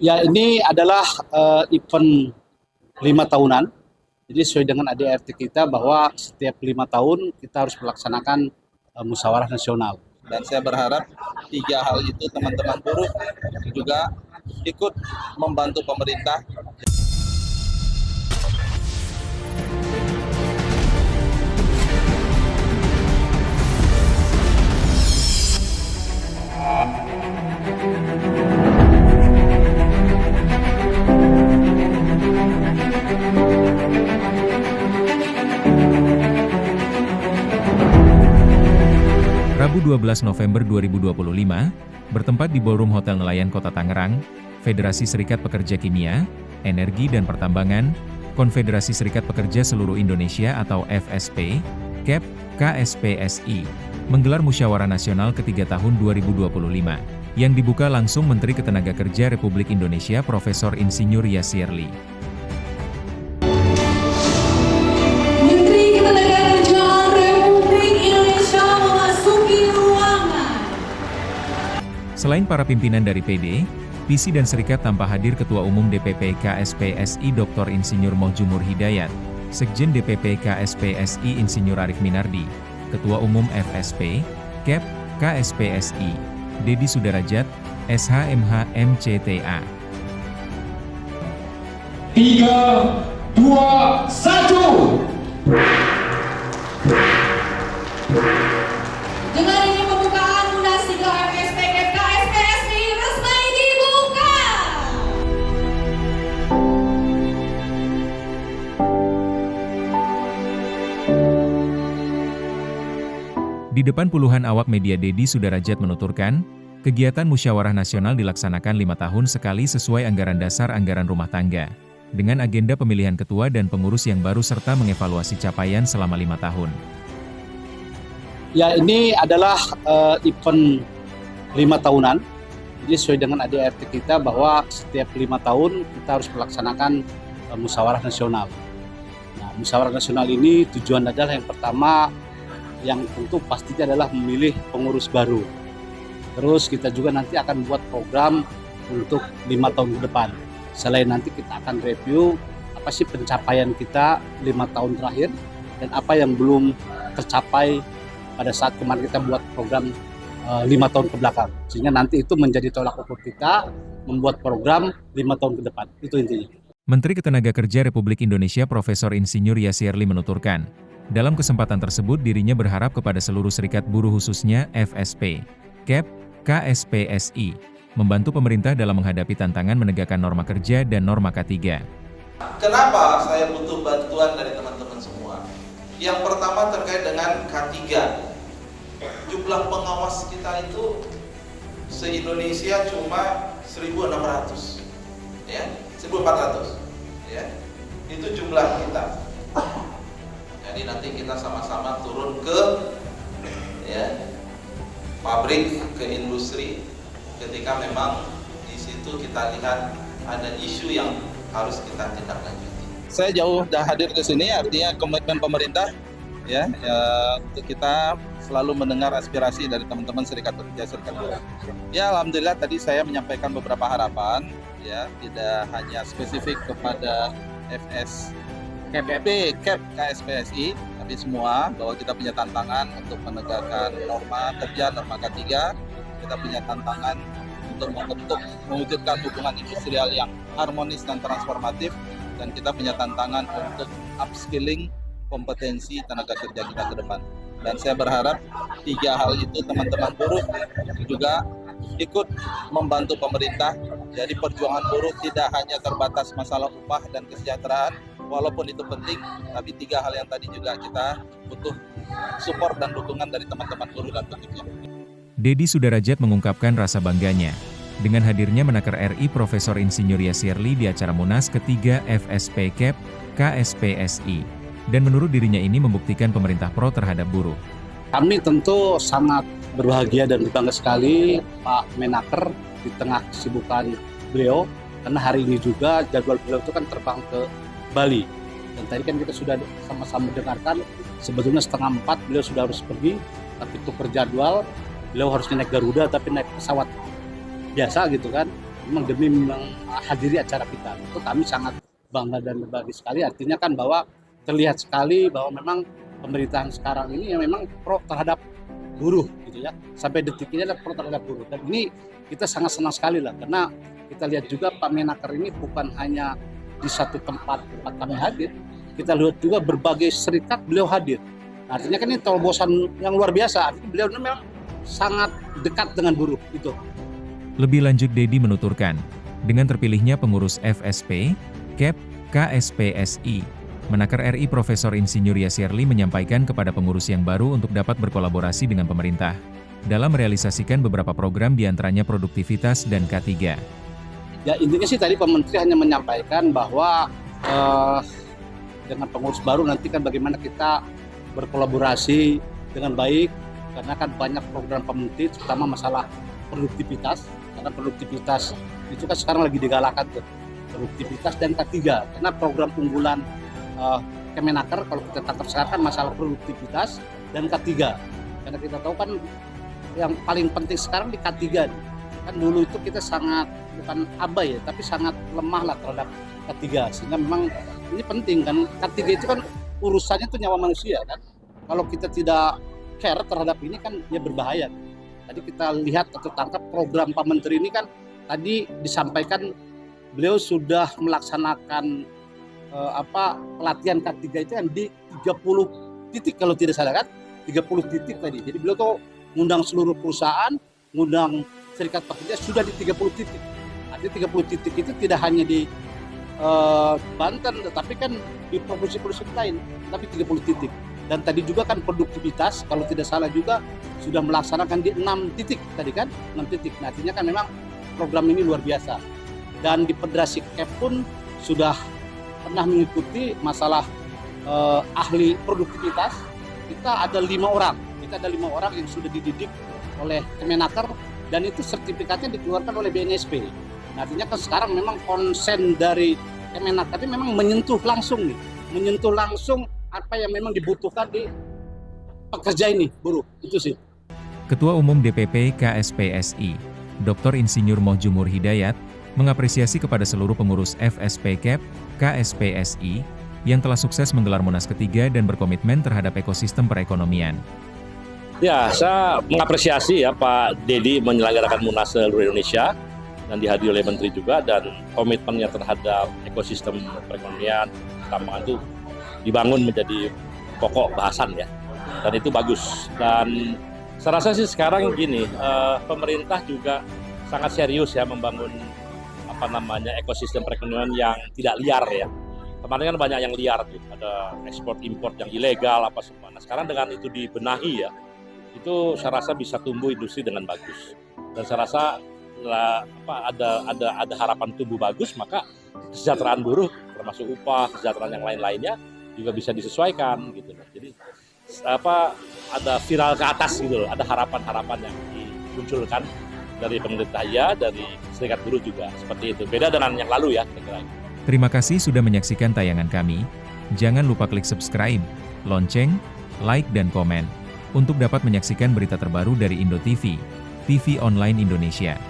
Ya, ini adalah event 5 tahunan. Jadi sesuai dengan ADRT kita bahwa setiap 5 tahun kita harus melaksanakan musyawarah nasional. Dan saya berharap 3 hal itu teman-teman buruh juga ikut membantu pemerintah. Rabu 12 November 2025, bertempat di Ballroom Hotel Nelayan Kota Tangerang, Federasi Serikat Pekerja Kimia, Energi dan Pertambangan, Konfederasi Serikat Pekerja Seluruh Indonesia atau FSP, KEP, KSPSI, menggelar Musyawarah Nasional ketiga tahun 2025, yang dibuka langsung Menteri Ketenagakerja Republik Indonesia Profesor Insinyur Yasir Ly. Selain para pimpinan dari PD, PC dan Serikat tanpa hadir Ketua Umum DPP KSPSI Dr. Insinyur Mohjumur Hidayat, Sekjen DPP KSPSI Insinyur Arif Minardi, Ketua Umum FSP, KEP, KSPSI, Dedi Sudarajat, SHMH MCTA. 3, 2, 1. Dengan ini pembukaan Munas 3 FSP KSPSI resmi dibuka. Di depan puluhan awak media, Dedi Sudarajat menuturkan, kegiatan musyawarah nasional dilaksanakan 5 tahun sekali sesuai anggaran dasar anggaran rumah tangga, dengan agenda pemilihan ketua dan pengurus yang baru serta mengevaluasi capaian selama 5 tahun. Ya, ini adalah event 5 tahunan. Jadi sesuai dengan ADRT kita bahwa setiap 5 tahun kita harus melaksanakan musyawarah nasional. Nah, musyawarah nasional ini tujuan adalah yang pertama, yang tentu pastinya adalah memilih pengurus baru. Terus kita juga nanti akan buat program untuk 5 tahun ke depan. Selain nanti kita akan review apa sih pencapaian kita 5 tahun terakhir dan apa yang belum tercapai pada saat kemarin kita buat program 5 tahun ke belakang. Sehingga nanti itu menjadi tolak ukur kita membuat program 5 tahun ke depan. Itu intinya. Menteri Ketenagakerjaan Republik Indonesia Profesor Insinyur Yasir Ly menuturkan, dalam kesempatan tersebut dirinya berharap kepada seluruh serikat buruh khususnya FSP, KEP, KSPSI, membantu pemerintah dalam menghadapi tantangan menegakkan norma kerja dan norma K3. Kenapa saya butuh bantuan dari teman-teman semua? Yang pertama terkait dengan K3. Jumlah pengawas kita itu se-Indonesia cuma 1.600, ya, 1.400, ya. Itu jumlah kita. Jadi nanti kita sama-sama turun ke, ya, pabrik, ke industri. Ketika memang di situ kita lihat ada isu yang harus kita tindak lanjuti. Saya jauh dah hadir ke sini, artinya komitmen pemerintah, ya, untuk kita selalu mendengar aspirasi dari teman-teman serikat pekerja, serikat buruh. Ya, alhamdulillah tadi saya menyampaikan beberapa harapan, ya, tidak hanya spesifik kepada FSP, KEP, KSPSI, tapi semua bahwa kita punya tantangan untuk menegakkan norma kerja, norma K3. Kita punya tantangan untuk mewujudkan hubungan industrial yang harmonis dan transformatif, dan kita punya tantangan untuk upskilling kompetensi tenaga kerja kita ke depan. Dan saya berharap 3 hal itu teman-teman buruh juga ikut membantu pemerintah. Jadi perjuangan buruh tidak hanya terbatas masalah upah dan kesejahteraan, walaupun itu penting, tapi 3 hal yang tadi juga kita butuh support dan dukungan dari teman-teman buruh dan pekerja. Dedi Sudarajat mengungkapkan rasa bangganya dengan hadirnya Menaker RI Profesor Insinyur Yasir Ly di acara Munas ketiga FSP KEP, KSPSI, dan menurut dirinya ini membuktikan pemerintah pro terhadap buruh. Kami tentu sangat berbahagia dan berbangga sekali Pak Menaker di tengah kesibukan beliau, karena hari ini juga jadwal beliau itu kan terbang ke Bali. Dan tadi kan kita sudah sama-sama dengarkan, sebetulnya 3:30 beliau sudah harus pergi, tapi tukar jadwal, beliau harusnya naik Garuda tapi naik pesawat biasa gitu kan. memang demi menghadiri acara kita. Itu kami sangat bangga dan berbangga sekali. Artinya kan bahwa terlihat sekali bahwa memang pemerintahan sekarang ini yang memang pro terhadap buruh gitu ya. Sampai detik ini adalah pro terhadap buruh. Dan ini kita sangat senang sekali lah, karena kita lihat juga Pak Menaker ini bukan hanya di satu tempat kami hadir, kita lihat juga berbagai serikat beliau hadir. Artinya kan ini terobosan yang luar biasa. Artinya beliau memang sangat dekat dengan buruh itu. Lebih lanjut, Dedi menuturkan, dengan terpilihnya pengurus FSP, KEP, KSPSI, Menaker RI Profesor Insinyur Yasirli menyampaikan kepada pengurus yang baru untuk dapat berkolaborasi dengan pemerintah dalam merealisasikan beberapa program diantaranya produktivitas dan K3. Ya intinya sih tadi Pak Menteri hanya menyampaikan bahwa dengan pengurus baru nanti kan bagaimana kita berkolaborasi dengan baik, karena kan banyak program Pak Menteri terutama masalah produktivitas, karena produktivitas itu kan sekarang lagi digalakan tuh, produktivitas dan K3, karena program unggulan Kemenaker kalau kita tangkap sekarang kan masalah produktivitas dan K3, karena kita tahu kan yang paling penting sekarang di K3 nih. Kan dulu itu kita sangat bukan abai ya, tapi sangat lemah lah terhadap K3, sehingga memang ini penting kan. K3 itu kan urusannya itu nyawa manusia kan, kalau kita tidak care terhadap ini kan ya berbahaya. Tadi kita lihat atau tangkap program Pak Menteri ini kan tadi disampaikan beliau sudah melaksanakan pelatihan K3 itu kan di 30 titik kalau tidak salah kan, 30 titik tadi. Jadi beliau tuh ngundang seluruh perusahaan, ngundang serikat pekerja sudah di 30 titik. Artinya 30 titik itu tidak hanya di Banten, tetapi kan di provinsi-provinsi lain, tapi 30 titik. Dan tadi juga kan produktivitas, kalau tidak salah juga sudah melaksanakan di 6 titik tadi kan, 6 titik. Nah, artinya kan memang program ini luar biasa. Dan di Federasi KEP pun sudah pernah mengikuti masalah ahli produktivitas. Kita ada 5 orang. Kita ada 5 orang yang sudah dididik oleh Kemenaker dan itu sertifikatnya dikeluarkan oleh BNSP. Nah, artinya kan sekarang memang konsen dari Kemenaker ini memang menyentuh langsung nih, menyentuh langsung apa yang memang dibutuhkan di pekerja ini, buruh. Itu sih. Ketua Umum DPP KSPSI, Dr. Insinyur Mohjumur Hidayat, mengapresiasi kepada seluruh pengurus FSP KEP, KSPSI, yang telah sukses menggelar Munas ketiga dan berkomitmen terhadap ekosistem perekonomian. Ya, saya mengapresiasi ya Pak Dedi menyelenggarakan Munas seluruh Indonesia dan dihadiri oleh Menteri juga, dan komitmennya terhadap ekosistem perekonomian, tambangan itu dibangun menjadi pokok bahasan ya, dan itu bagus. Dan saya rasa sih sekarang gini, pemerintah juga sangat serius ya membangun ekosistem perekonomian yang tidak liar ya. Kemarin kan banyak yang liar tuh, ada ekspor impor yang ilegal apa semua. Nah, sekarang dengan itu dibenahi ya, itu saya rasa bisa tumbuh industri dengan bagus. Dan saya rasa ada harapan tumbuh bagus, maka kesejahteraan buruh termasuk upah, kesejahteraan yang lain-lainnya juga bisa disesuaikan gitu. Jadi ada viral ke atas gitu loh, ada harapan-harapan yang dimunculkan dari pemerintah ya, dari serikat buruh juga seperti itu. Beda dengan yang lalu ya kira-kira. Terima kasih sudah menyaksikan tayangan kami. Jangan lupa klik subscribe, lonceng, like dan komen untuk dapat menyaksikan berita terbaru dari Indo TV, TV online Indonesia.